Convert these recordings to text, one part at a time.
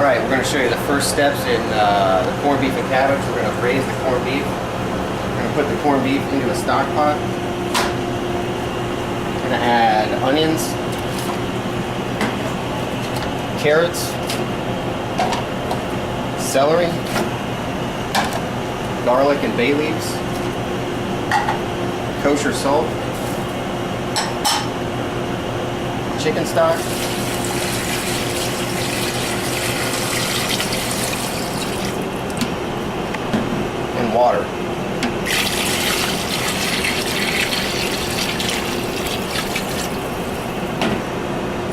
Alright, we're going to show you the first steps in the corned beef and cabbage. We're going to braise the corned beef. We're going to put the corned beef into a stock pot. We're going to add onions, carrots, celery, garlic and bay leaves, kosher salt, chicken stock, and water.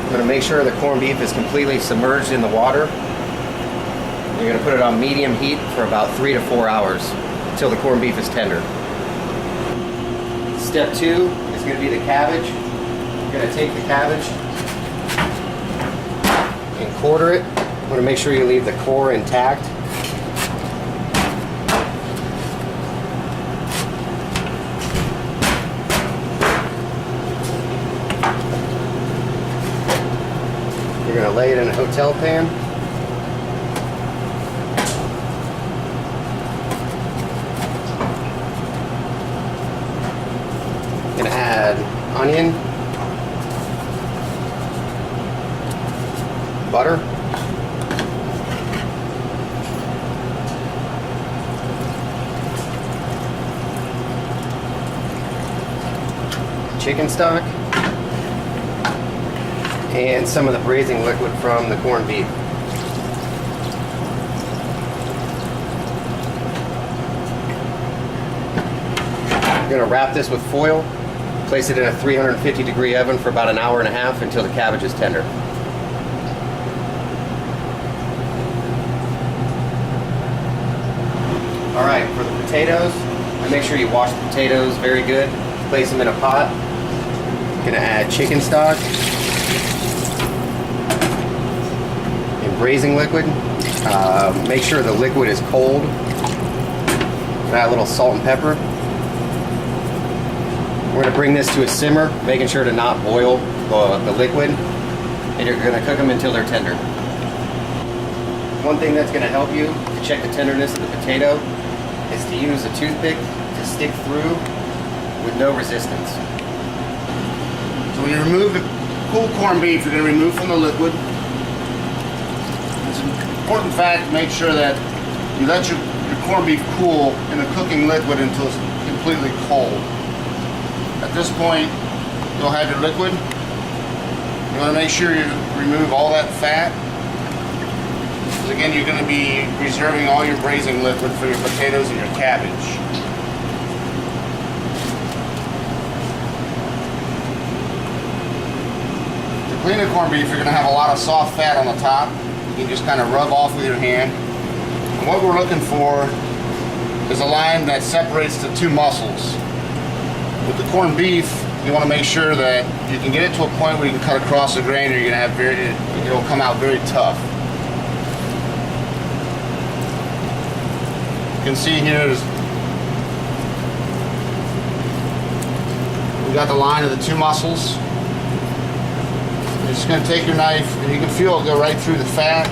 I'm going to make sure the corned beef is completely submerged in the water. You're going to put it on medium heat for about 3 to 4 hours until the corned beef is tender. Step 2 is going to be the cabbage. You're going to take the cabbage and quarter it. You want to make sure you leave the core intact. You're going to lay it in a hotel pan. You're going to add onion, butter, chicken stock, and some of the braising liquid from the corned beef. You're going to wrap this with foil, place it in a 350-degree oven for about an hour and a half until the cabbage is tender. Alright, for the potatoes, make sure you wash the potatoes very good. Place them in a pot. You're going to add chicken stock and braising liquid. Make sure the liquid is cold. Add a little salt and pepper. We're going to bring this to a simmer, making sure to not boil the liquid, and you're going to cook them until they're tender. One thing that's going to help you to check the tenderness of the potato is to use a toothpick to stick through with no resistance. So when you remove the cool corned beef, you're going to remove from the liquid. It's an important fact to make sure that you let your corned beef cool in the cooking liquid until it's completely cold. At this point, you'll have your liquid. You want to make sure you remove all that fat. Because again, you're going to be reserving all your braising liquid for your potatoes and your cabbage. To clean the corned beef, you're going to have a lot of soft fat on the top. You can just kind of rub off with your hand. And what we're looking for is a line that separates the two muscles. With the corned beef, you want to make sure that you can get it to a point where you can cut across the grain, or you're going to have it'll come out very tough. You can see here we got the line of the two muscles. You're just going to take your knife, and you can feel it go right through the fat,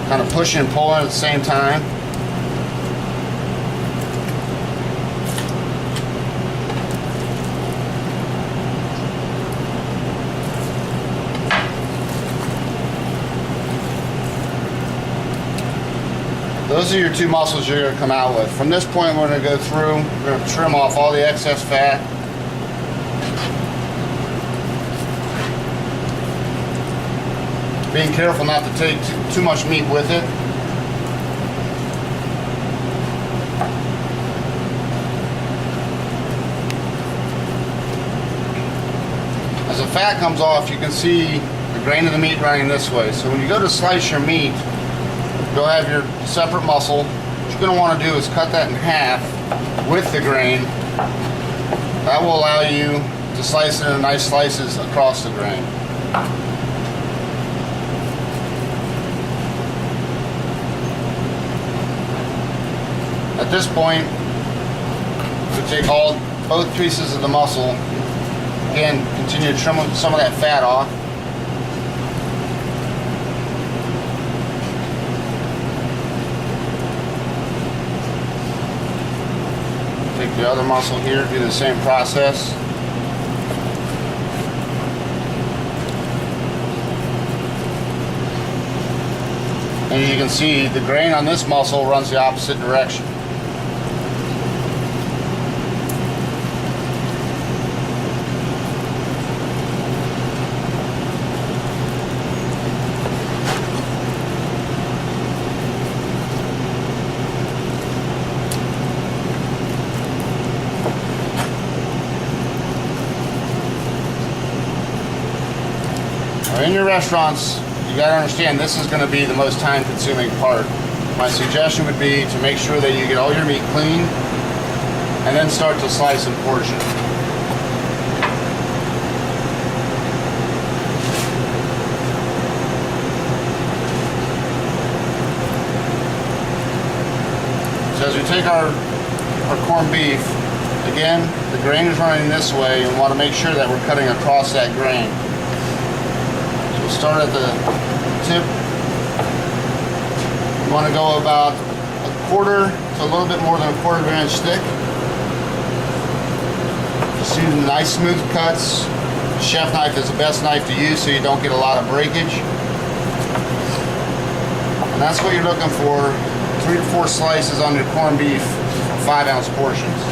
kind of pushing and pulling at the same time. Those are your two muscles you're going to come out with. From this point, we're going to go through, we're going to trim off all the excess fat. Being careful not to take too much meat with it. As the fat comes off, you can see the grain of the meat running this way. So when you go to slice your meat, you'll have your separate muscle. What you're going to want to do is cut that in half with the grain. That will allow you to slice it into nice slices across the grain. At this point, we take both pieces of the muscle. Again, continue to trim some of that fat off. The other muscle here, do the same process. And as you can see, the grain on this muscle runs the opposite direction. Now, in your restaurants, you got to understand this is going to be the most time consuming part. My suggestion would be to make sure that you get all your meat clean and then start to slice and portion. So as we take our corned beef, again, the grain is running this way and we want to make sure that we're cutting across that grain. Start at the tip. You want to go about a quarter to a little bit more than a quarter of an inch thick. Just using nice smooth cuts. The chef knife is the best knife to use so you don't get a lot of breakage. And that's what you're looking for, 3 to 4 slices on your corned beef for 5-ounce portions.